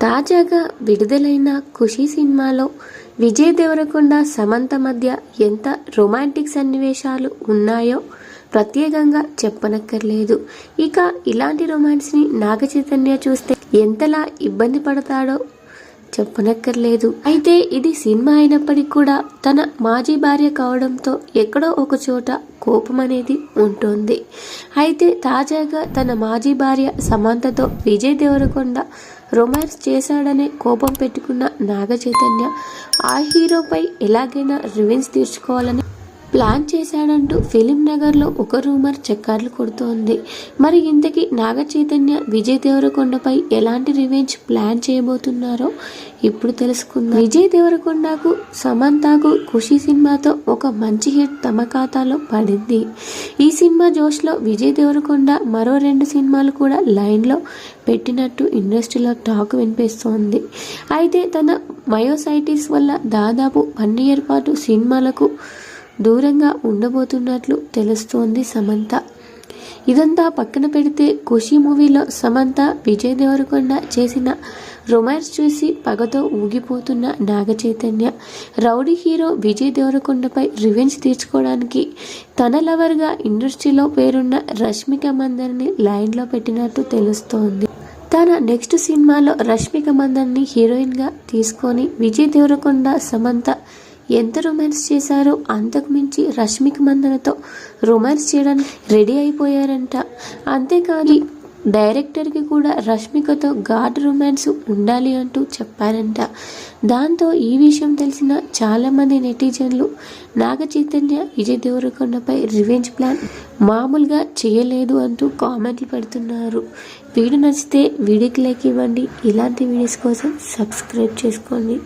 తాజాగా విడుదలైన ఖుషి సినిమాలో విజయ్ దేవరకొండ సమంత మధ్య ఎంత రొమాంటిక్ సన్నివేశాలు ఉన్నాయో ప్రత్యేకంగా చెప్పనక్కర్లేదు. ఇక ఇలాంటి రొమాన్స్ని నాగ చైతన్య చూస్తే ఎంతలా ఇబ్బంది పడతాడో చెప్పనక్కర్లేదు. అయితే ఇది సినిమా అయినప్పటికీ కూడా తన మాజీ భార్య కావడంతో ఎక్కడో ఒక చోట కోపం అనేది ఉంటుంది. అయితే తాజాగా తన మాజీ భార్య సమంతతో విజయ్ దేవరకొండ రొమాన్స్ చేశాడనే కోపం పెట్టుకున్న నాగ చైతన్య ఆ హీరోపై ఎలాగైనా రివెంజ్ తీర్చుకోవాలని ప్లాన్ చేశాడంటూ ఫిలిం నగర్లో ఒక రూమర్ చక్కర్లు కొడుతోంది. మరి ఇంతకీ నాగ చైతన్య విజయ్ దేవరకొండపై ఎలాంటి రివెంజ్ ప్లాన్ చేయబోతున్నారో ఇప్పుడు తెలుసుకుందాం. విజయ్ దేవరకొండకు సమంతకు ఖుషి సినిమాతో ఒక మంచి హిట్ తమ ఖాతాలో పడింది. ఈ సినిమా జోష్లో విజయ్ దేవరకొండ మరో 2 సినిమాలు కూడా లైన్లో పెట్టినట్టు ఇండస్ట్రీలో టాక్ వినిపిస్తోంది. అయితే తన మయోసైటిస్ వల్ల దాదాపు 1 ఇయర్ పాటు సినిమాలకు దూరంగా ఉండబోతున్నట్లు తెలుస్తోంది సమంత. ఇదంతా పక్కన పెడితే ఖుషి మూవీలో సమంత విజయ్ దేవరకొండ చేసిన రొమాన్స్ చూసి పగతో ఊగిపోతున్న నాగ చైతన్య రౌడీ హీరో విజయ్ దేవరకొండపై రివెంజ్ తీర్చుకోవడానికి తన లవర్గా ఇండస్ట్రీలో పేరున్న రష్మిక మందన్ని లైన్లో పెట్టినట్టు తెలుస్తోంది. తన నెక్స్ట్ సినిమాలో రష్మిక మందన్ని హీరోయిన్గా తీసుకొని విజయ్ దేవరకొండ సమంత ఎంత రొమాన్స్ చేశారో అంతకు మించి రష్మిక మందనతో రొమాన్స్ చేయడానికి రెడీ అయిపోయారంట. అంతేకాని డైరెక్టర్కి కూడా రష్మికతో ఘాట్ రొమాన్స్ ఉండాలి అంటూ చెప్పారంట. దాంతో ఈ విషయం తెలిసిన చాలామంది నెటిజన్లు నాగ చైతన్య విజయ్ దేవరకొండపై రివెంజ్ ప్లాన్ మామూలుగా చేయలేదు అంటూ కామెంట్లు పెడుతున్నారు. వీడియో నచ్చితే వీడియోకి లైక్ ఇవ్వండి. ఇలాంటి వీడియోస్ కోసం సబ్స్క్రైబ్ చేసుకోండి.